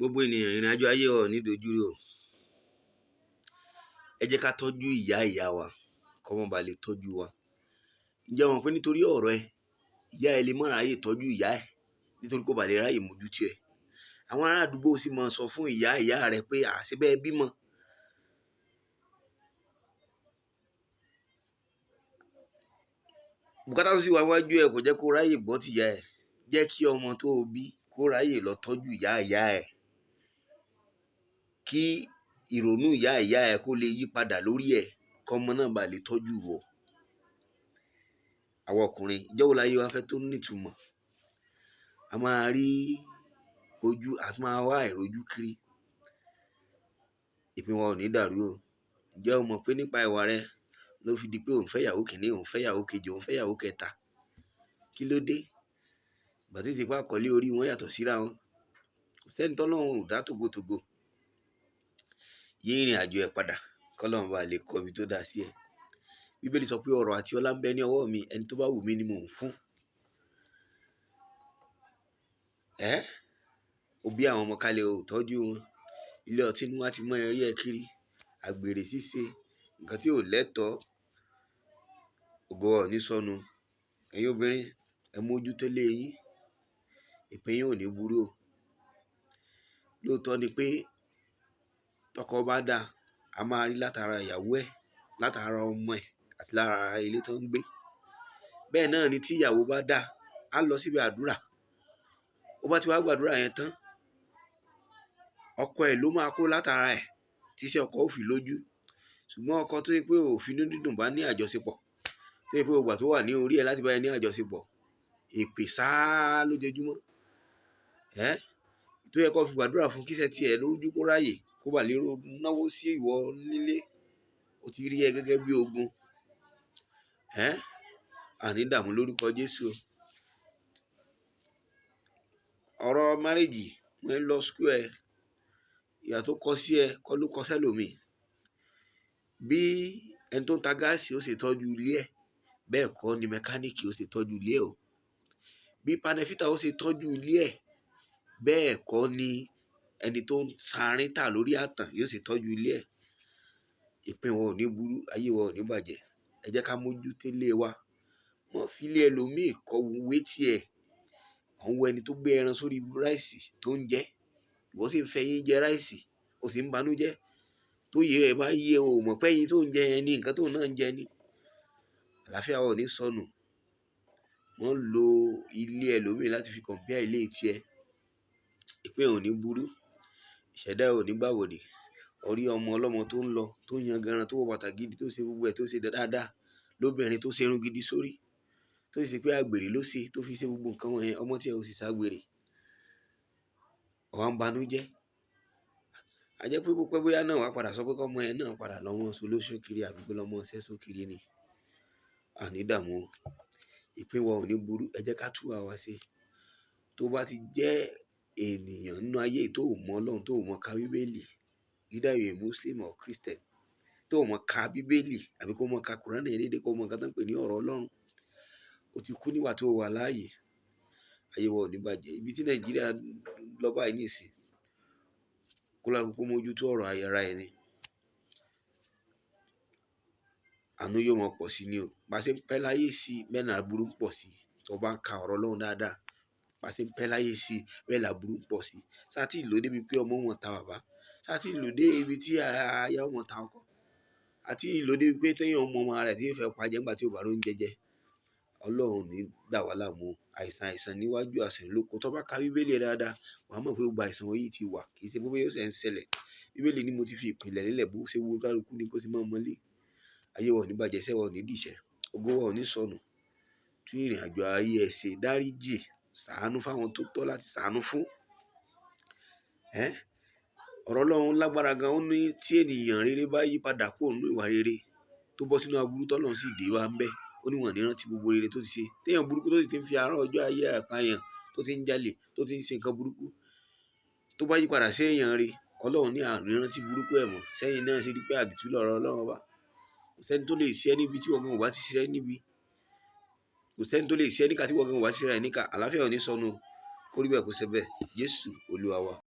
Gbogbo ènìyàn ìrìnàjò ayé wa ò ní dojúrú o. Ẹ jẹ́ ká tọ́jú ìyá wa kọ́mọ ba lè tọ́jú wa. Ǹjẹ́ o mọ̀ pé nítorí ọ̀rọ̀ ẹ, ìyá ẹ lè má ráyè tọ́jú ìyá ẹ nítorí kó ba lè ráyè mójútó ẹ. Àwọn ará àdúgbò sì máa sọ fún ìyá rẹ pé ṣé bẹ́ẹ̀ bímọ. Bùkátà tó sì wá wájú ẹ kò jẹ́ kó ráyè gbọ́ ti ìyá ẹ. Jẹ́ kí ọmọ tó o bí kó ráyè lọ tọ́jú ìyá ẹ. Kí ìrònú ìyá ẹ kó lè yí padà lórí ẹ, kọ́mọ náà ba lè tọ́jú wọ. Àwọn ọkùnrin, ìjọ́ wo láyé wa fẹ́ tó nítumọ̀? A máa rí ojú àti máa wá ìrojú kiri. Ìpín wa ò ní dàrú o. Ǹjẹ́ o mọ̀ pé nípa ìwà rẹ ló fi di pé òun fẹ́ ìyàwó kìíní, òun fẹ́ ìyàwó kejì, òun fẹ́ ìyàwó kẹta? Kí ló dé? Ìgbà tí ti pa àkọ́lé orí wọn yàtọ̀ síra wọn. Kò sẹ́ni tọ́lọ́run ò dá tògótògó. Yí ìrìn àjò ẹ padà kọ́lọ́run bá lè kọ́ ibi tó dá sí ẹ. Bíbélì sọ pé ọrọ̀ àti ọlá ń bẹ ní ọwọ́ mi, ẹni tó bá wù mí ni mò ń fún. O bí àwọn ọmọ kalẹ̀ ò tọ́jú wọn. Ilé ọtí ni wọ́n á ti mọ ẹrí ẹ kiri. Àgbèrè ṣíṣe, nǹkan tí ò lẹ́tọ̀ọ́. Ògo wa ò ní sọnù. Ẹ̀yin obìnrin, ẹ mójútó ilé yín. Ìpín yín ò ní burú o. Lóòótọ́ ni pé tọkọ bá dà, a máa rí látara ìyàwó ẹ̀, látara ọmọ ẹ̀ àti lára ilé tó ń gbé. Bẹ́ẹ̀ náà ni tí ìyàwó bá dà, á lọ síbi àdúrà. Ó bá ti wá gbàdúrà yẹn tán, ọkọ ẹ̀ ló máa kó látara ẹ̀ tí iṣẹ́ ọkọ ó fi lójú. Ṣùgbọ́n ọkọ tó yẹ pé òfinú dídùn bá ní àjọṣepọ̀, tó yẹ pé ògbà tó wà ní orí ẹ̀ láti bá ẹ ní àjọṣepọ̀, èpè sáá lójoojúmọ́. Tó yẹ kó fi gbàdúrà fún kíṣẹ́ tiẹ̀ lójú kó ráyè kó bà lè náwó sí ìwọ nílé. Ó ti rí ẹ gẹ́gẹ́ bí ogun. Àní dààmú lórúkọ Jésù. Ọ̀rọ̀ márèjì wọ́n ń lọ skul ẹ. Ìyà tó kọ sí ẹ kọ́ ló kọ sẹ́lòmíì. Bí ẹni tó ń ta gáàsì ó ṣe tọ́jú ilé ẹ̀, bẹ́ẹ̀ kọ́ ni mẹkáníìkì ó ṣe tọ́jú ilé ẹ̀ o. Bí panẹ́fítà ó ṣe tọ́jú ilé ẹ̀, bẹ́ẹ̀ kọ́ ni ẹni tó ń sarin tà lórí àtàn yóò ṣe tọ́jú ilé ẹ̀. Ìpín wa ò ní burú, ayé wa ò ní bàjẹ́. Ẹ jẹ́ ká mójútó ilé wa. Wọ́n fi ilé ẹlòmíì kọ́ wé tiẹ̀. Àwọn wo ẹni tó gbé ẹran sórí ráìsì tó ń jẹ. Ìwọ sì ń fẹ́ yín jẹ ráìsì, o sì ń banújẹ́. Tó yẹ ẹ bá yẹ o mọ̀ pé yín tó ń jẹ yẹn ní nǹkan tó náà ń jẹ ni. Àlàáfíà wa ò ní sọnù. Wọ́n lo ilé ẹlòmíì láti fi compare ilé tiẹ̀. Ìpín ò ní burú. Ìṣẹ̀dá ò ní gbàwòdì. Orí ọmọ ọlọ́mọ tó ń lọ, tó yan garan, tó wọ bàtà gidi, tó ṣe gbogbo ẹ̀ tó ṣe dáadáa. Lóbìnrin tó ṣe irun gidi sórí. Tó sì ṣe pé àgbèrè ló ṣe tó fi ṣe gbogbo nǹkan wọ̀nyẹn. Ọmọ tí ẹ ò sì ṣàgbèrè. Ó wá ń banújẹ́. A jẹ́ pé púpọ̀ bóyá náà wá padà sọ pé kọ́mọ ẹ náà padà lọ́mọ solóṣó kiri àbí pé lọ́mọ sẹ́só kiri ni. Àní dààmú o. Ìpín wa ò ní burú. Ẹ jẹ́ ká tú àwa ṣe. Tó bá ti jẹ́ ènìyàn nínú ayé tó mọ Ọlọ́run, tó mọ ka Bíbélì, either you a Muslim or Christian, tó mọ ka Bíbélì àbí kó mọ ka Kùránì dédé kó mọ nǹkan tó ń pè ní ọ̀rọ̀ Ọlọ́run. Ó ti kú nígbà tó wà láàyè. Ayé wa ò ní bàjẹ́. Ibi tí Nàìjíríà lọ báyìí nísìn, kó lákòókò mójútó ọ̀rọ̀ ara ẹni. Àánú yóò mọ pọ̀ sí ni o. Bá ṣe ń pẹ́ láyé sí, bẹ́ẹ̀ náà aburú ń pọ̀ sí. Tó bá ń ka ọ̀rọ̀ Ọlọ́run dáadáa, bá ṣe ń pẹ́ láyé sí, bẹ́ẹ̀ náà aburú ń pọ̀ sí. Ṣáà tí ìlò débi pé ọmọ wọn ta bàbá. Ṣáà tí ìlò dé ibi tí aya wọn ta ọkọ. Àti ìlò débi pé téèyàn ọmọ rẹ̀ tí yóò fẹ́ pa jẹ nígbà tí ó bá rún jẹjẹ. Ọlọ́run ní dà wá láàmú. Àìsàn níwájú àìsàn lóko. Tó bá ka Bíbélì dáadáa, wàá mọ̀ pé gbogbo àìsàn wọ̀nyí ti wà. Kì í ṣe pé yóò ṣe ń ṣẹlẹ̀. Bíbélì ni mo ti fi ìpìlẹ̀ lélẹ̀ bó ṣe wo kálukú ni kó sì máa mọ́lé. Ayé wa ò ní bàjẹ́, iṣẹ́ wa ò ní dìṣẹ́. Ògo wa ò ní sọnù. Tún ìrìn àjò ayé ẹ ṣe, dáríjì, ṣàánú fáwọn tó tọ́ láti ṣàánú fún. Ọ̀rọ̀ Ọlọ́run lágbára gan. Ó ní tí ènìyàn rere bá yí padà kúrò nínú ìwà rere tó bọ́ sínú aburú tọ́lọ́run sì dé wá ń bẹ̀. Ó ní wọ́n ní rántí gbogbo rere tó ti ṣe. Téèyàn burúkú tó sì ti ń fi àárọ̀ ọjọ́ ayé àpáyàn, tó ti ń jalè, tó ti ń ṣe nǹkan burúkú, tó bá yí padà sí èèyàn rere, Ọlọ́run ní àní rántí burúkú ẹ̀ mọ́. Sẹ́yìn náà ṣe rí pé àdìtú lọ̀rọ̀ Ọlọ́run wá. Kò sẹ́ni tó lè ṣe ẹ́ níbi tí wọ́n gan ò bá ti ṣe ẹ́ níbi. Kò sẹ́ni tó lè ṣe ẹ́ níkà tí wọ́n gan ò bá ti ṣe ẹ́ níkà. Àlàáfíà ò ní sọnù. Kó rí bẹ́ẹ̀ kó ṣe bẹ́ẹ̀. Jésù Olúwa wa.